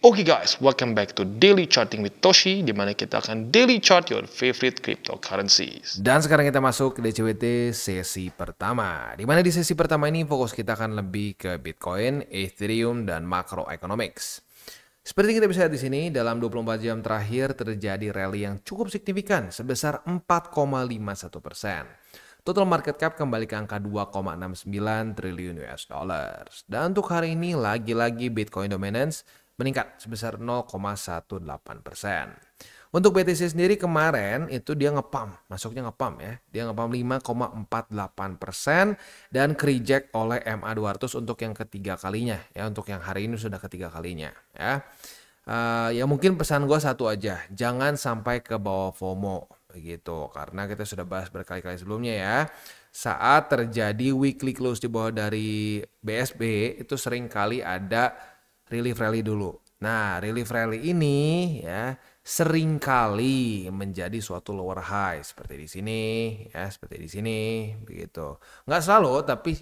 Oke guys, welcome back to Daily Charting with Toshi, di mana kita akan daily chart your favorite cryptocurrencies. Dan sekarang kita masuk ke DCWT sesi pertama. Di mana di sesi pertama ini fokus kita akan lebih ke Bitcoin, Ethereum, dan macroeconomics. Seperti kita bisa lihat di sini, dalam 24 jam terakhir terjadi rally yang cukup signifikan sebesar 4,51%. Total market cap kembali ke angka 2,69 triliun US dollars. Dan untuk hari ini lagi-lagi Bitcoin dominance meningkat sebesar 0,18%. Untuk BTC sendiri kemarin itu dia masuknya ngepump ya. Dia ngepump 5,48% dan reject oleh MA200 untuk yang ketiga kalinya ya. Untuk yang hari ini sudah ketiga kalinya ya. Ya mungkin pesan gue satu aja, jangan sampai ke bawah FOMO begitu, karena kita sudah bahas berkali-kali sebelumnya ya. Saat terjadi weekly close di bawah dari BSB itu sering kali ada relief rally dulu. Nah, relief rally ini ya sering kali menjadi suatu lower high seperti di sini ya, seperti di sini begitu. Nggak selalu, tapi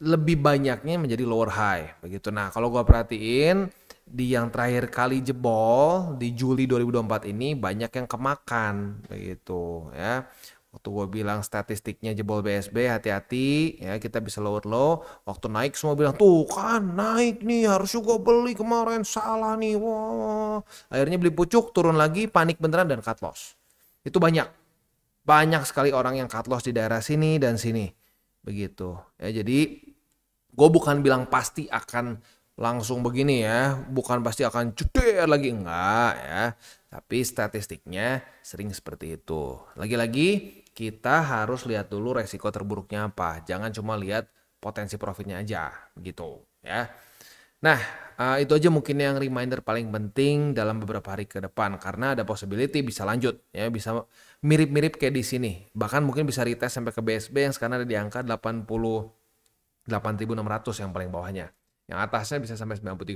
lebih banyaknya menjadi lower high begitu. Nah, kalau gua perhatiin di yang terakhir kali jebol di Juli 2024 ini banyak yang kemakan begitu ya. Waktu gue bilang statistiknya jebol BSB, hati-hati ya, kita bisa lower low. Waktu naik semua bilang tuh kan naik nih, harus juga beli kemarin, salah nih. Wah, akhirnya beli pucuk, turun lagi, panik beneran dan cut loss. Itu banyak sekali orang yang cut loss di daerah sini dan sini begitu ya. Jadi gue bukan bilang pasti akan langsung begini ya, bukan pasti akan ceder lagi, enggak ya, tapi statistiknya sering seperti itu. Lagi-lagi kita harus lihat dulu resiko terburuknya apa, jangan cuma lihat potensi profitnya aja begitu ya. Nah, itu aja mungkin yang reminder paling penting dalam beberapa hari ke depan, karena ada possibility bisa lanjut ya, bisa mirip-mirip kayak di sini, bahkan mungkin bisa retest sampai ke BSB yang sekarang ada di angka 88.600 yang paling bawahnya. Yang atasnya bisa sampai 93.000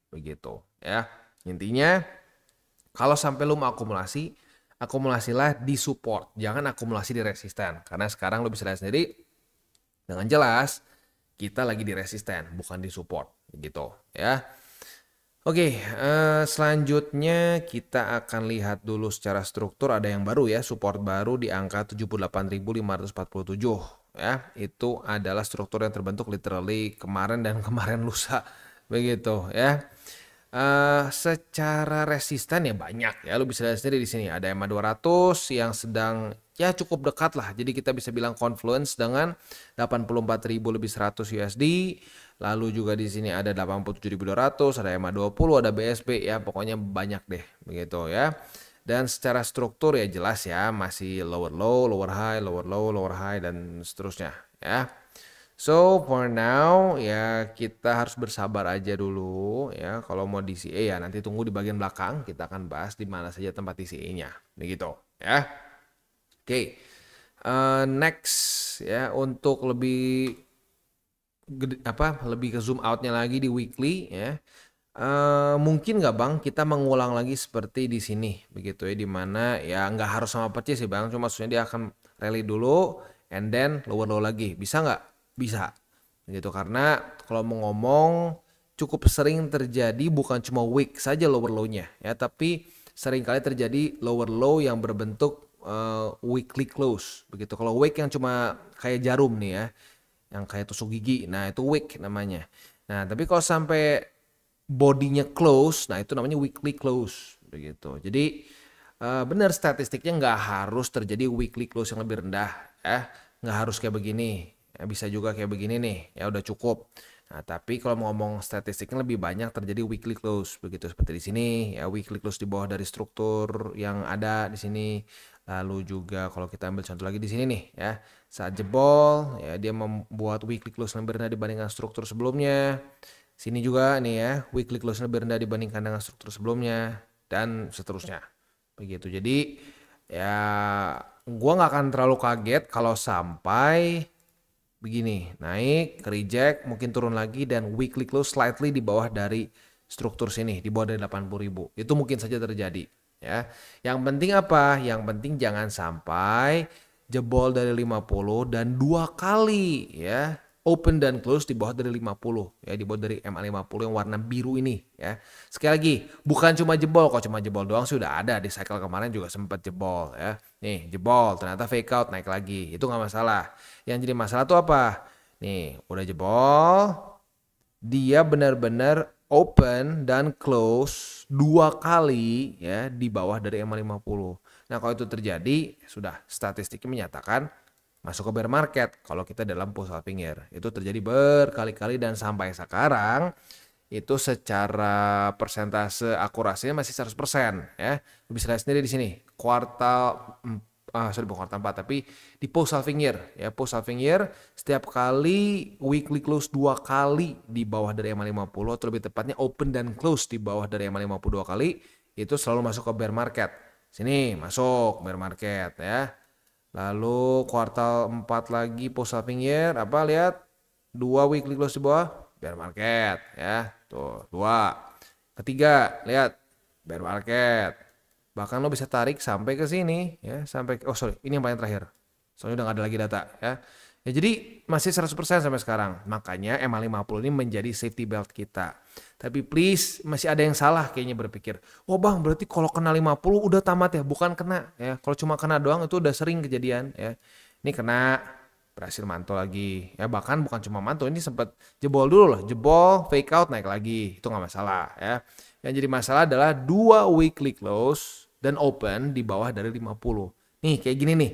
begitu ya. Intinya kalau sampai lu mau akumulasi, akumulasilah di support, jangan akumulasi di resisten. Karena sekarang lu bisa lihat sendiri dengan jelas kita lagi di resisten, bukan di support begitu ya. Oke, selanjutnya kita akan lihat dulu secara struktur, ada yang baru ya, support baru di angka 78.547. Ya, itu adalah struktur yang terbentuk literally kemarin dan kemarin lusa begitu ya. Secara resisten ya banyak ya, lu bisa lihat sendiri di sini ada MA200 yang sedang ya cukup dekat lah, jadi kita bisa bilang confluence dengan 84.000 lebih 100 USD. Lalu juga di sini ada 87.200, ada MA20, ada BSB ya, pokoknya banyak deh begitu ya. Dan secara struktur ya jelas ya, masih lower low, lower high, lower low, lower high, dan seterusnya ya. So for now ya kita harus bersabar aja dulu ya. Kalau mau DCA ya nanti tunggu di bagian belakang, kita akan bahas di mana saja tempat DCA-nya begitu ya. Oke. Next ya, untuk lebih lebih ke zoom outnya lagi di weekly ya. Mungkin nggak bang kita mengulang lagi seperti di sini begitu ya, dimana ya nggak harus sama purchase sih bang, cuma maksudnya dia akan rally dulu and then lower low lagi, bisa nggak? Bisa begitu, karena kalau mau ngomong cukup sering terjadi bukan cuma week saja lower low-nya ya, tapi sering kali terjadi lower low yang berbentuk weekly close begitu. Kalau week yang cuma kayak jarum nih ya, yang kayak tusuk gigi, nah itu week namanya. Nah tapi kalau sampai bodinya close, nah itu namanya weekly close begitu. Jadi benar statistiknya nggak harus terjadi weekly close yang lebih rendah ya, nggak harus kayak begini ya, bisa juga kayak begini nih ya, udah cukup. Nah tapi kalau mau ngomong statistiknya lebih banyak terjadi weekly close begitu, seperti di sini ya, weekly close di bawah dari struktur yang ada di sini. Lalu juga kalau kita ambil contoh lagi di sini nih ya, saat jebol ya dia membuat weekly close lebih rendah dibandingkan struktur sebelumnya. Sini juga nih ya, weekly close lebih rendah dibandingkan dengan struktur sebelumnya dan seterusnya begitu. Jadi ya gua nggak akan terlalu kaget kalau sampai begini, naik, reject, mungkin turun lagi dan weekly close slightly di bawah dari struktur sini, di bawah dari 80.000. Itu mungkin saja terjadi ya. Yang penting apa? Yang penting jangan sampai jebol dari 50 dan 2 kali ya open dan close di bawah dari 50 ya, di bawah dari MA50 yang warna biru ini ya. Sekali lagi, bukan cuma jebol, kok cuma jebol doang sudah ada di cycle kemarin juga sempat jebol ya. Nih, jebol ternyata fake out naik lagi. Itu nggak masalah. Yang jadi masalah tuh apa? Nih, udah jebol, dia benar-benar open dan close 2 kali ya di bawah dari MA50. Nah, kalau itu terjadi, sudah statistiknya menyatakan masuk ke bear market kalau kita dalam push halving year. Itu terjadi berkali-kali dan sampai sekarang itu secara persentase akurasinya masih 100% ya. Lu bisa lihat sendiri di sini. Bukan kuartal 4 tapi di post halving year ya. Post halving year setiap kali weekly close 2 kali di bawah dari MA50 atau lebih tepatnya open dan close di bawah dari MA50 2 kali, itu selalu masuk ke bear market. Sini masuk bear market ya. Lalu kuartal 4 lagi post halving year, apa lihat 2 weekly close di bawah bear market ya. Tuh 2. Ketiga lihat bear market. Bahkan lo bisa tarik sampai ke sini ya, sampai ini yang paling terakhir. Soalnya udah gak ada lagi data ya. Ya jadi masih 100% sampai sekarang. Makanya MA50 ini menjadi safety belt kita. Tapi please masih ada yang salah kayaknya berpikir, "Oh bang, berarti kalau kena 50 udah tamat ya?" Bukan kena ya. Kalau cuma kena doang itu udah sering kejadian ya. Ini kena, berhasil mantul lagi. Ya bahkan bukan cuma mantul, ini sempat jebol dulu loh. Jebol, fake out, naik lagi. Itu nggak masalah ya. Yang jadi masalah adalah 2 weekly close dan open di bawah dari 50. Nih kayak gini nih.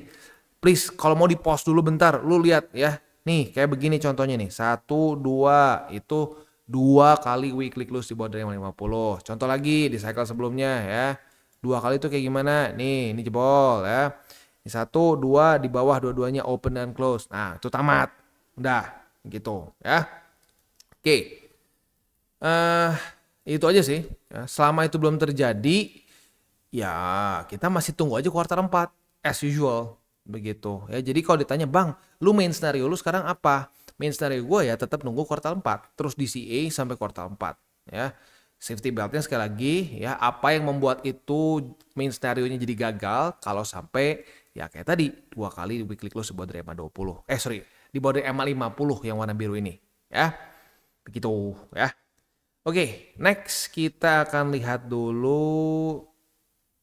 Please kalau mau di pause dulu bentar, lu lihat ya. Nih kayak begini contohnya nih. 1, 2 itu 2 kali weekly close di bawah dari 50. Contoh lagi di cycle sebelumnya ya. 2 kali itu kayak gimana? Nih ini jebol ya. Ini 1, 2 di bawah dua-duanya open dan close. Nah itu tamat. Udah gitu ya. Oke. Itu aja sih. Ya, selama itu belum terjadi, ya kita masih tunggu aja kuartal 4 as usual. Begitu ya. Jadi kalau ditanya, "Bang, lu main scenario lu sekarang apa?" Main scenario gue ya tetap nunggu kuartal 4 terus DCA sampai kuartal 4 ya. Safety beltnya sekali lagi ya, apa yang membuat itu main scenario nya jadi gagal kalau sampai ya kayak tadi 2 kali weekly close di bawah dari MA20. Di bawah dari MA50 yang warna biru ini ya. Begitu ya. Oke, next kita akan lihat dulu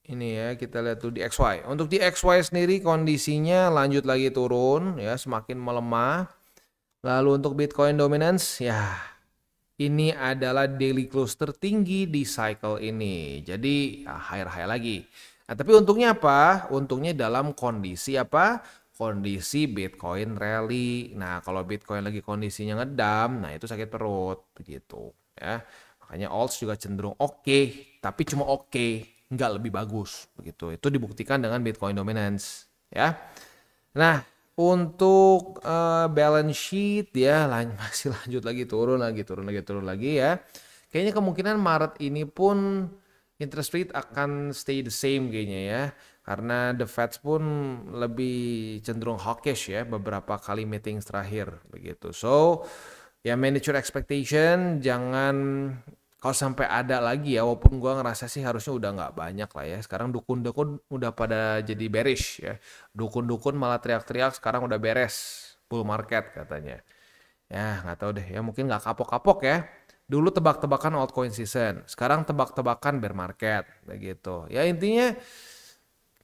ini ya, kita lihat tuh di XY. Untuk di XY sendiri kondisinya lanjut lagi turun ya, semakin melemah. Lalu untuk Bitcoin dominance ya, ini adalah daily close tertinggi di cycle ini. Jadi ya, higher lagi. Nah, tapi untungnya apa? Untungnya dalam kondisi apa? Kondisi Bitcoin rally. Nah, kalau Bitcoin lagi kondisinya ngedam, nah itu sakit perut begitu ya. Makanya alts juga cenderung oke, tapi cuma oke, nggak lebih bagus begitu. Itu dibuktikan dengan Bitcoin dominance ya. Nah, untuk balance sheet ya masih lanjut lagi turun lagi ya. Kayaknya kemungkinan Maret ini pun interest rate akan stay the same kayaknya ya. Karena the Fed pun lebih cenderung hawkish ya beberapa kali meeting terakhir begitu. So, ya manage your expectation, jangan kalau sampai ada lagi ya, walaupun gua ngerasa sih harusnya udah nggak banyak lah ya. Sekarang dukun-dukun udah pada jadi bearish ya. Dukun-dukun malah teriak-teriak sekarang udah beres bull market katanya. Ya nggak tahu deh ya, mungkin nggak kapok-kapok ya. Dulu tebak-tebakan altcoin season, sekarang tebak-tebakan bear market begitu. Ya intinya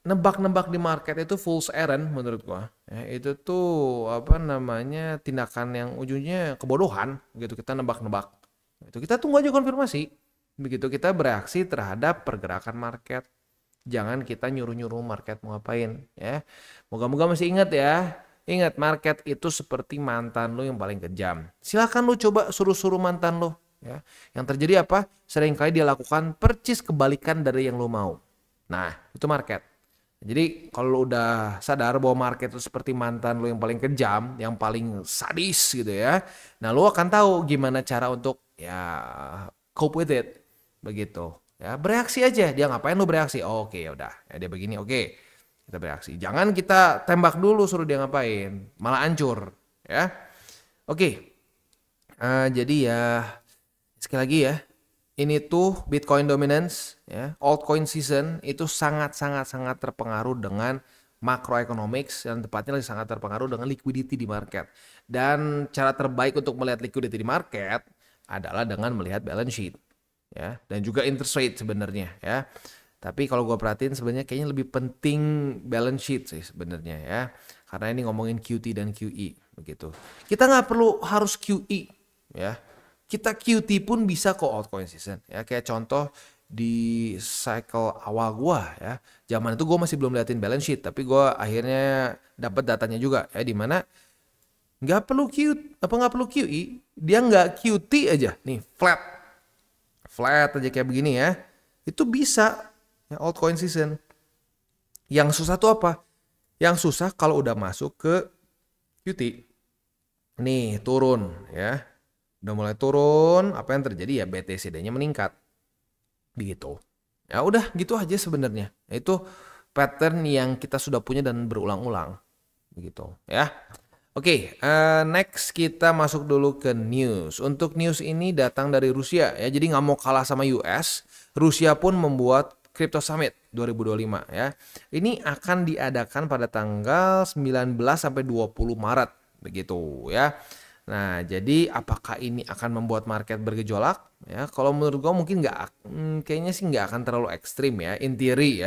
nebak-nebak di market itu fool's errand menurut gua. Ya, itu tuh apa namanya tindakan yang ujungnya kebodohan gitu, kita nebak-nebak. Itu kita tunggu aja konfirmasi. Begitu kita bereaksi terhadap pergerakan market. Jangan kita nyuruh-nyuruh market mau ngapain ya. Moga-moga masih ingat ya. Ingat market itu seperti mantan lo yang paling kejam. Silakan lo coba suruh-suruh mantan lo ya. Yang terjadi apa? Seringkali dia lakukan percis kebalikan dari yang lo mau. Nah, itu market. Jadi kalau lo udah sadar bahwa market itu seperti mantan lo yang paling kejam, yang paling sadis gitu ya. Nah lo akan tahu gimana cara untuk ya cope with it. Begitu. Ya bereaksi aja. Dia ngapain lo bereaksi? Oh, oke ya udah. Ya, dia begini oke. Kita bereaksi. Jangan kita tembak dulu suruh dia ngapain. Malah hancur. Ya. Oke. Jadi ya sekali lagi ya. Ini tuh Bitcoin dominance ya, altcoin season itu sangat terpengaruh dengan macroeconomics, dan tepatnya lagi sangat terpengaruh dengan liquidity di market. Dan cara terbaik untuk melihat liquidity di market adalah dengan melihat balance sheet, ya, dan juga interest rate sebenarnya, ya. Tapi kalau gue perhatiin sebenarnya kayaknya lebih penting balance sheet sih sebenarnya, ya, karena ini ngomongin QT dan QE begitu. Kita nggak perlu harus QE, ya. Kita QT pun bisa kok altcoin season, ya. Kayak contoh di cycle awal gue, ya, zaman itu gue masih belum liatin balance sheet, tapi gue akhirnya dapat datanya juga, ya, di mana nggak perlu QE, dia nggak QT aja, nih flat aja kayak begini, ya, itu bisa, ya, altcoin season. Yang susah tuh apa? Yang susah kalau udah masuk ke QT, nih turun, ya, udah mulai turun, apa yang terjadi? Ya BTCD-nya meningkat, begitu. Ya udah gitu aja sebenarnya. Itu pattern yang kita sudah punya dan berulang-ulang, begitu, ya. Oke, next kita masuk dulu ke news. Untuk news ini datang dari Rusia, ya. Jadi nggak mau kalah sama US, Rusia pun membuat Crypto Summit 2025, ya. Ini akan diadakan pada tanggal 19 sampai 20 Maret, begitu, ya. Nah, jadi apakah ini akan membuat market bergejolak? Ya, kalau menurut gue mungkin kayaknya sih nggak akan terlalu ekstrim, ya, in theory.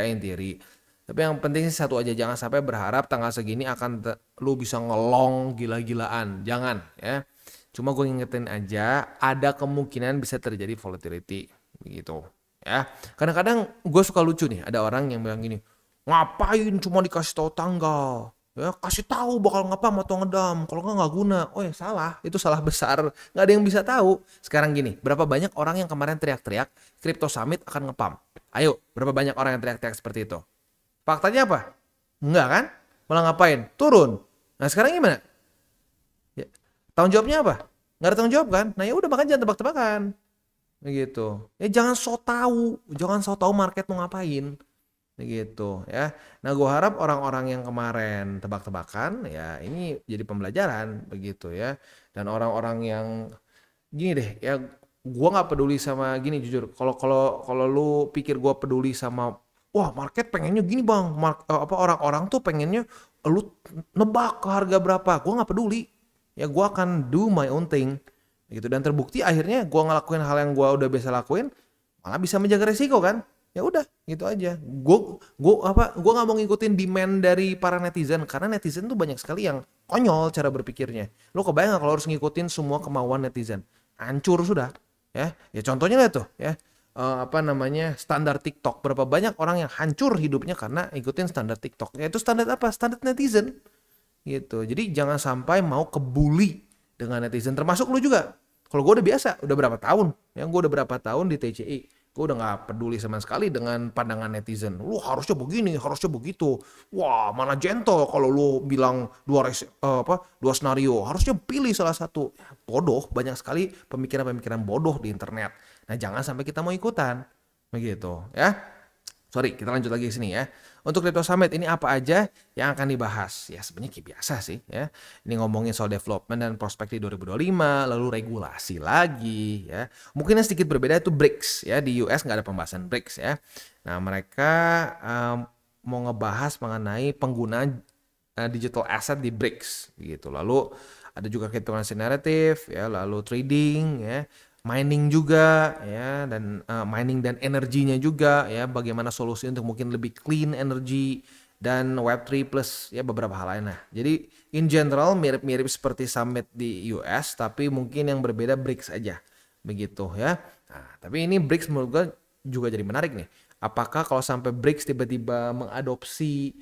Tapi yang penting sih satu aja, jangan sampai berharap tanggal segini lu bisa ngelong gila-gilaan. Jangan, ya. Cuma gue ngingetin aja, ada kemungkinan bisa terjadi volatility, begitu, ya. Kadang-kadang gue suka lucu nih, ada orang yang bilang gini, ngapain cuma dikasih tahu tanggal? Ya, kasih tahu bakal ngapa atau ngedam. Kalau nggak guna. Oh ya salah, itu salah besar. Nggak ada yang bisa tahu. Sekarang gini, berapa banyak orang yang kemarin teriak-teriak Crypto Summit akan ngepump? Ayo, berapa banyak orang yang teriak-teriak seperti itu? Faktanya apa? Enggak kan? Malah ngapain? Turun. Nah sekarang gimana? Ya, tanggung jawabnya apa? Nggak ada tanggung jawab kan? Nah ya udah, makanya jangan tebak-tebakan. Begitu. Ya jangan so tahu market mau ngapain. Begitu, ya. Nah gue harap orang-orang yang kemarin tebak-tebakan, ya ini jadi pembelajaran, begitu, ya. Dan orang-orang yang gini deh, ya gue nggak peduli sama gini, jujur. Kalau lu pikir gue peduli sama, wah market pengennya gini bang, orang-orang tuh pengennya lu nebak ke harga berapa, gue nggak peduli, ya gue akan do my own thing, gitu. Dan terbukti akhirnya gue ngelakuin hal yang gue udah biasa lakuin, malah bisa menjaga resiko kan. Ya udah gitu aja. Gue nggak mau ngikutin demand dari para netizen, karena netizen tuh banyak sekali yang konyol cara berpikirnya. Lo kebayang gak kalau harus ngikutin semua kemauan netizen? Hancur sudah, ya. Ya contohnya lah tuh, ya. Standar TikTok. Berapa banyak orang yang hancur hidupnya karena ikutin standar TikTok. Ya itu standar apa? Standar netizen. Gitu. Jadi jangan sampai mau kebuli dengan netizen, termasuk lu juga. Kalau gue udah biasa, udah berapa tahun? Ya gue udah berapa tahun di TCI. Gue udah gak peduli sama sekali dengan pandangan netizen. Lu harusnya begini, harusnya begitu. Wah, mana gentle kalau lu bilang dua senario. Harusnya pilih salah satu. Bodoh, banyak sekali pemikiran-pemikiran bodoh di internet. Nah, jangan sampai kita mau ikutan. Begitu, ya. Sorry, kita lanjut lagi ke sini, ya. Untuk Crypto Summit ini apa aja yang akan dibahas? Ya sebenarnya kayak biasa sih, ya. Ini ngomongin soal development dan prospek di 2025, lalu regulasi lagi, ya. Mungkin yang sedikit berbeda itu BRICS, ya. Di US nggak ada pembahasan BRICS, ya. Nah mereka mau ngebahas mengenai penggunaan digital asset di BRICS, gitu. Lalu ada juga cryptocurrency narrative, ya. Lalu trading, ya. Mining juga, ya, dan mining dan energinya juga, ya, bagaimana solusi untuk mungkin lebih clean energy, dan Web3 plus, ya, beberapa hal lain lah. Jadi in general mirip-mirip seperti summit di US, tapi mungkin yang berbeda BRICS aja, begitu, ya. Nah, tapi ini BRICS menurut gue juga jadi menarik nih. Apakah kalau sampai BRICS tiba-tiba mengadopsi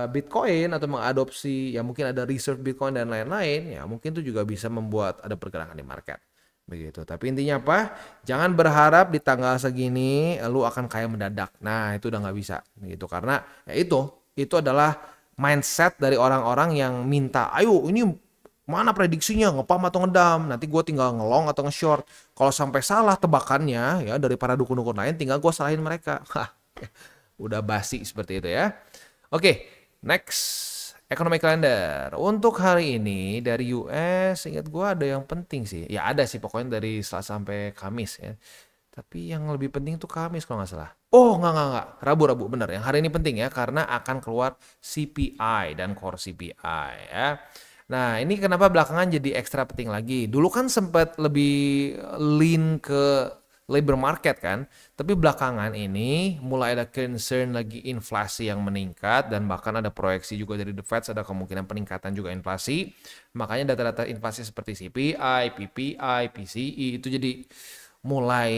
Bitcoin atau mengadopsi, ya mungkin ada reserve Bitcoin dan lain-lain, ya mungkin itu juga bisa membuat ada pergerakan di market. Begitu. Tapi intinya apa? Jangan berharap di tanggal segini lu akan kaya mendadak. Nah, itu udah nggak bisa. Gitu. Karena ya itu adalah mindset dari orang-orang yang minta, ayo ini mana prediksinya, ngepam atau ngedam. Nanti gue tinggal ngelong atau nge-short. Kalau sampai salah tebakannya, ya dari para dukun-dukun lain, tinggal gue salahin mereka. Udah basi seperti itu, ya. Oke, next. Economic calendar. Untuk hari ini dari US, ingat gue ada yang penting sih. Ya ada sih pokoknya dari Selasa sampai Kamis, ya. Tapi yang lebih penting tuh Kamis kalau nggak salah. Oh, nggak. Rabu, bener. Yang hari ini penting ya, karena akan keluar CPI dan core CPI ya. Nah, ini kenapa belakangan jadi ekstra penting lagi. Dulu kan sempat lebih lean ke labor market kan, tapi belakangan ini mulai ada concern lagi inflasi yang meningkat dan bahkan ada proyeksi juga dari The Fed ada kemungkinan peningkatan juga inflasi. Makanya data-data inflasi seperti CPI, PPI, PCE itu jadi mulai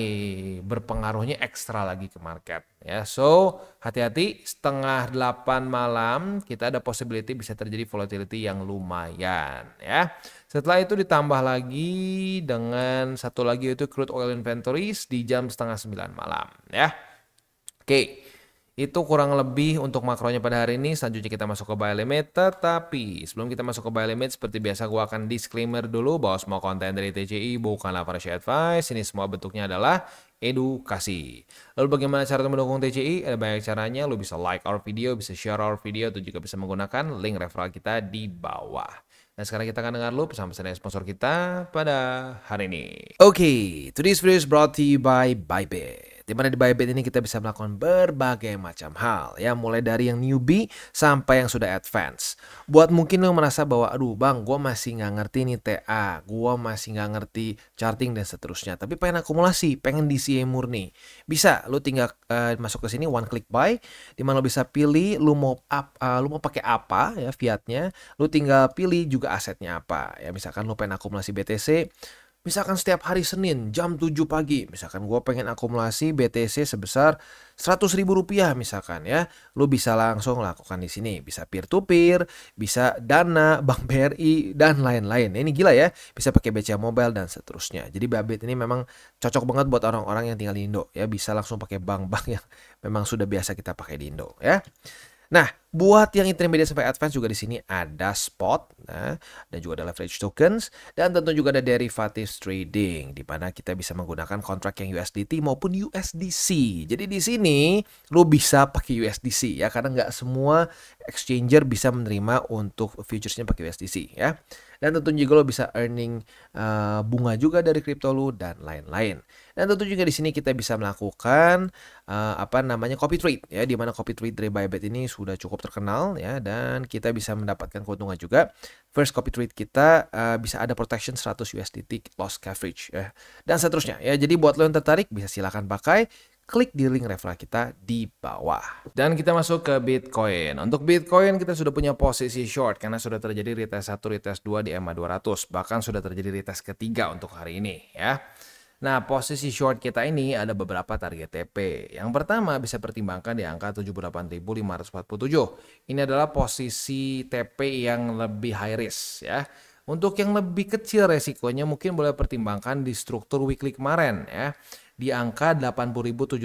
berpengaruhnya ekstra lagi ke market ya. So hati-hati, 7:30 malam kita ada possibility bisa terjadi volatility yang lumayan ya. Setelah itu ditambah lagi dengan satu lagi yaitu crude oil inventories di jam 8:30 malam ya. Oke. Itu kurang lebih untuk makronya pada hari ini. Selanjutnya kita masuk ke buy limit. Tetapi sebelum kita masuk ke buy limit, seperti biasa gue akan disclaimer dulu bahwa semua konten dari TCI bukanlah financial advice. Ini semua bentuknya adalah edukasi. Lalu bagaimana cara mendukung TCI? Ada banyak caranya. Lu bisa like our video, bisa share our video, atau juga bisa menggunakan link referral kita di bawah. Nah sekarang kita akan dengar dulu pesan-pesan dari sponsor kita pada hari ini. Oke, today's video is brought to you by Bybit. Di mana di Bybit ini kita bisa melakukan berbagai macam hal ya, mulai dari yang newbie sampai yang sudah advance. Buat mungkin lo merasa bahwa aduh bang, gue masih nggak ngerti nih TA, gue masih nggak ngerti charting dan seterusnya, tapi pengen akumulasi, pengen DCA murni, bisa lo tinggal masuk ke sini one click buy, di mana lo bisa pilih lo mau pakai apa ya fiatnya, lo tinggal pilih juga asetnya apa ya. Misalkan lo pengen akumulasi BTC, misalkan setiap hari Senin jam 7 pagi, misalkan gue pengen akumulasi BTC sebesar 100.000 rupiah misalkan ya, lu bisa langsung lakukan di sini. Bisa peer to peer, bisa Dana, Bank BRI dan lain-lain. Ini gila ya, bisa pakai BCA Mobile dan seterusnya. Jadi Bybit ini memang cocok banget buat orang-orang yang tinggal di Indo ya, bisa langsung pakai bank-bank yang memang sudah biasa kita pakai di Indo ya. Nah, buat yang intermediate sampai advance juga di sini ada spot, nah, dan juga ada leverage tokens, dan tentu juga ada derivatives trading, di mana kita bisa menggunakan kontrak yang USDT maupun USDC. Jadi di sini lo bisa pakai USDC ya, karena nggak semua exchanger bisa menerima untuk futuresnya pakai USDC ya. Dan tentu juga lo bisa earning bunga juga dari kripto lo dan lain-lain. Dan tentu juga di sini kita bisa melakukan copy trade ya, di mana copy trade dari Bybit ini sudah cukup terkenal ya, dan kita bisa mendapatkan keuntungan juga. First copy trade kita bisa ada protection 100 USDT loss coverage ya, dan seterusnya ya. Jadi buat lo yang tertarik bisa silakan pakai, klik di link referral kita di bawah. Dan kita masuk ke Bitcoin. Untuk Bitcoin kita sudah punya posisi short karena sudah terjadi retest 1, retest 2 di EMA 200, bahkan sudah terjadi retest ketiga untuk hari ini ya. Nah, posisi short kita ini ada beberapa target TP. Yang pertama bisa pertimbangkan di angka 78.547. Ini adalah posisi TP yang lebih high risk ya. Untuk yang lebih kecil resikonya mungkin boleh pertimbangkan di struktur weekly kemarin ya, di angka 80.708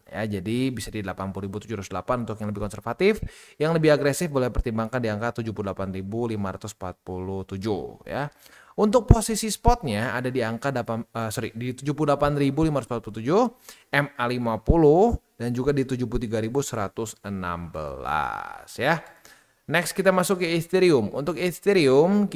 ya. Jadi bisa di 80.708 untuk yang lebih konservatif. Yang lebih agresif boleh pertimbangkan di angka 78.547 ya. Untuk posisi spotnya ada di angka di 78.547, MA50 dan juga di 73.116 ya. Next kita masuk ke Ethereum. Untuk Ethereum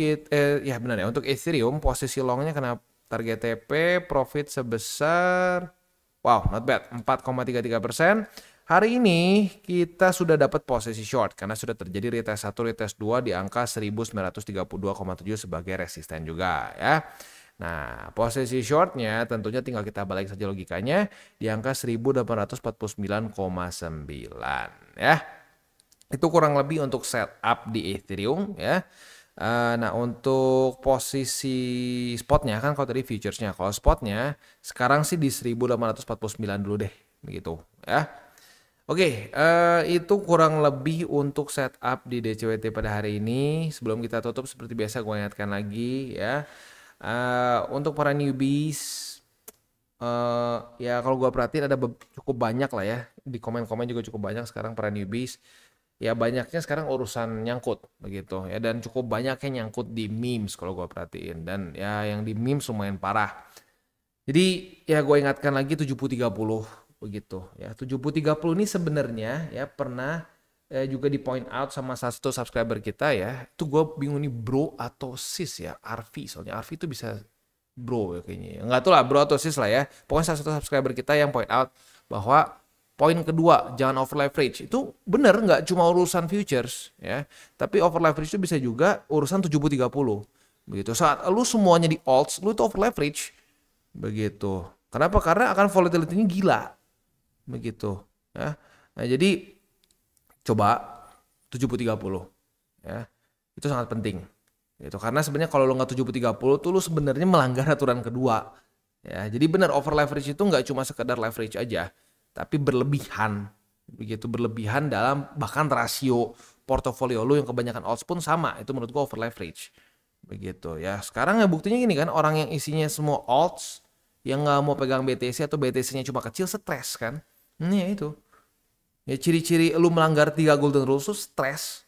untuk Ethereum posisi longnya kena target TP, profit sebesar not bad 4,33%. Hari ini kita sudah dapat posisi short karena sudah terjadi retest 1, retest 2 di angka 1932,7 sebagai resisten juga ya. Nah, posisi shortnya tentunya tinggal kita balik saja logikanya di angka 1849,9 ya. Itu kurang lebih untuk setup di Ethereum ya. Nah, untuk posisi spotnya kan kalau tadi futuresnya, kalau spotnya sekarang sih di 1849 dulu deh begitu ya. Oke, itu kurang lebih untuk setup di DCWT pada hari ini. Sebelum kita tutup seperti biasa gue ingatkan lagi ya, untuk para newbies ya kalau gue perhatiin ada cukup banyak lah ya, di komen-komen juga cukup banyak sekarang para newbies. Ya banyaknya sekarang urusan nyangkut begitu ya, dan cukup banyaknya nyangkut di memes kalau gue perhatiin, dan ya yang di memes lumayan parah. Jadi ya gue ingatkan lagi 70-30 begitu ya. 70-30 ini sebenarnya ya pernah juga di point out sama salah satu subscriber kita ya. Itu gue bingung nih bro atau sis ya, Arfi, soalnya Arfi itu bisa bro ya kayaknya. Nggak tahu lah bro atau sis lah ya. Pokoknya salah satu subscriber kita yang point out bahwa poin kedua, jangan over leverage. Itu benar nggak cuma urusan futures ya. Tapi over leverage itu bisa juga urusan 70-30. Begitu. Saat lu semuanya di alts, lu itu over leverage. Begitu. Kenapa? Karena akan volatility-nya gila. Begitu. Ya. Nah, jadi coba 70-30 ya. Itu sangat penting. Gitu. Karena sebenarnya kalau lo nggak 70-30 tuh lo sebenarnya melanggar aturan kedua. Ya, jadi benar over leverage itu nggak cuma sekedar leverage aja, tapi berlebihan. Begitu berlebihan dalam bahkan rasio portofolio lo yang kebanyakan alts pun sama. Itu menurut gua over leverage. Begitu ya. Sekarang ya buktinya gini kan, orang yang isinya semua alts yang nggak mau pegang BTC atau BTC-nya cuma kecil stres kan. Ini ya itu. Ya ciri-ciri lu melanggar 3 golden rules tuh stres.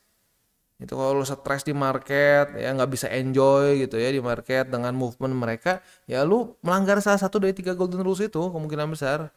Itu kalau lu stres di market ya nggak bisa enjoy gitu ya di market dengan movement mereka, ya lu melanggar salah satu dari 3 golden rules itu kemungkinan besar.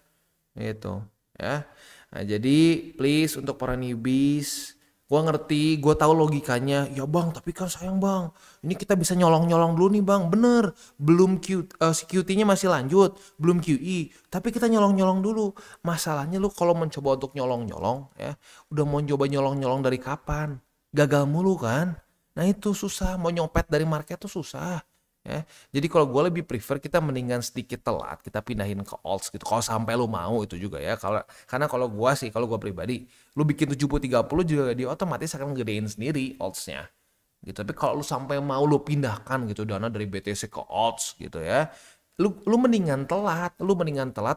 Gitu ya. Nah, jadi please untuk para newbies, gua ngerti, gua tahu logikanya. Ya bang, tapi kan sayang bang, ini kita bisa nyolong-nyolong dulu nih bang. Bener, belum QT-nya masih lanjut, belum QE, tapi kita nyolong-nyolong dulu. Masalahnya lu kalau mencoba untuk nyolong-nyolong ya, udah mau coba nyolong-nyolong dari kapan? Gagal mulu kan? Nah itu susah, mau nyopet dari market tuh susah. Ya, jadi kalau gue lebih prefer kita mendingan sedikit telat kita pindahin ke alts gitu. Kalau sampai lu mau itu juga ya. Karena kalau gue pribadi, lu bikin 70-30 juga dia otomatis akan gedein sendiri altsnya. Gitu. Tapi kalau lu sampai mau lu pindahkan gitu dana dari BTC ke alts gitu ya. Lu mendingan telat,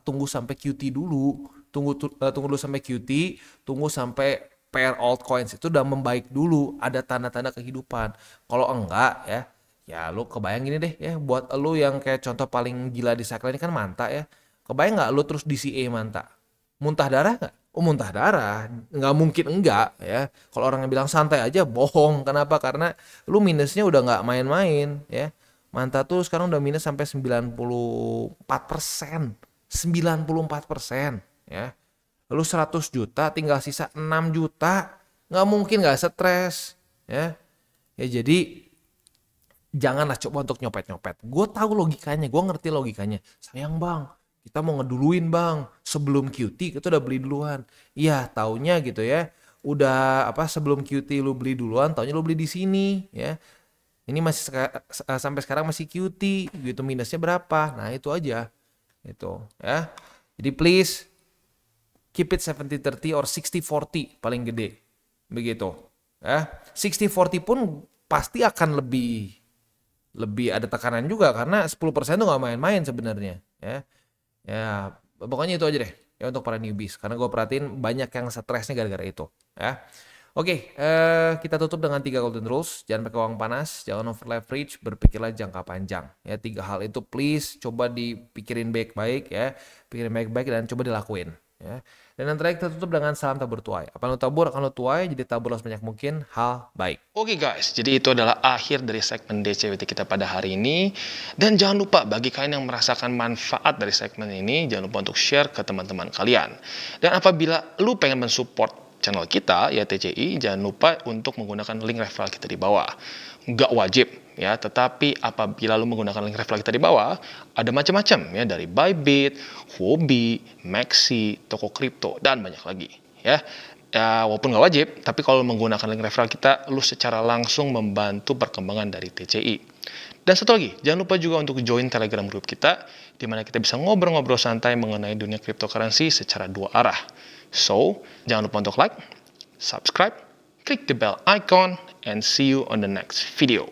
tunggu sampai QT dulu. Tunggu dulu sampai QT, tunggu sampai pair altcoins itu udah membaik dulu, ada tanda-tanda kehidupan. Kalau enggak ya lu kebayang gini deh ya, buat lu yang kayak contoh paling gila di cycle ini kan Manta ya. Kebayang nggak lu terus DCA Manta? Muntah darah nggak? Oh muntah darah, nggak mungkin enggak ya. Kalau orang yang bilang santai aja bohong. Kenapa? Karena lu minusnya udah nggak main-main ya. Manta tuh sekarang udah minus sampai 94%. 94% ya. Lu 100 juta tinggal sisa 6 juta. Nggak mungkin nggak stres ya. Ya jadi janganlah coba untuk nyopet-nyopet. Gue tahu logikanya, gue ngerti logikanya. Sayang bang, kita mau ngeduluin bang. Sebelum QT kita udah beli duluan. Iya, taunya gitu ya. Udah sebelum QT lu beli duluan, taunya lu beli di sini ya. Ini masih sampai sekarang masih QT, gitu minusnya berapa? Nah itu aja, itu ya. Jadi please keep it 70-30 or 60-40 paling gede, begitu ya. 60-40 pun pasti akan lebih ada tekanan juga karena 10% tuh nggak main-main sebenarnya ya. Ya pokoknya itu aja deh ya untuk para newbies, karena gue perhatiin banyak yang stresnya gara-gara itu ya. Oke, kita tutup dengan 3 golden rules. Jangan pakai uang panas, jangan over leverage, berpikirlah jangka panjang ya. 3 hal itu please coba dipikirin baik-baik ya, pikirin baik-baik dan coba dilakuin ya. Dan yang terakhir kita tutup dengan salam tabur tuai. Apa yang lu tabur akan lu tuai, jadi taburlah sebanyak mungkin hal baik. Oke guys, jadi itu adalah akhir dari segmen DCWT kita pada hari ini. Dan jangan lupa bagi kalian yang merasakan manfaat dari segmen ini, jangan lupa untuk share ke teman-teman kalian. Dan apabila lu pengen mensupport channel kita, ya TCI, jangan lupa untuk menggunakan link referral kita di bawah. Nggak wajib ya, tetapi apabila lu menggunakan link referral kita di bawah, ada macam-macam ya, dari Bybit, Huobi, Maxi, toko kripto, dan banyak lagi ya. Ya, walaupun nggak wajib, tapi kalau menggunakan link referral kita, lu secara langsung membantu perkembangan dari TCI. Dan satu lagi, jangan lupa juga untuk join Telegram group kita, di mana kita bisa ngobrol-ngobrol santai mengenai dunia cryptocurrency secara 2 arah. So, jangan lupa untuk like, subscribe, click the bell icon, and see you on the next video.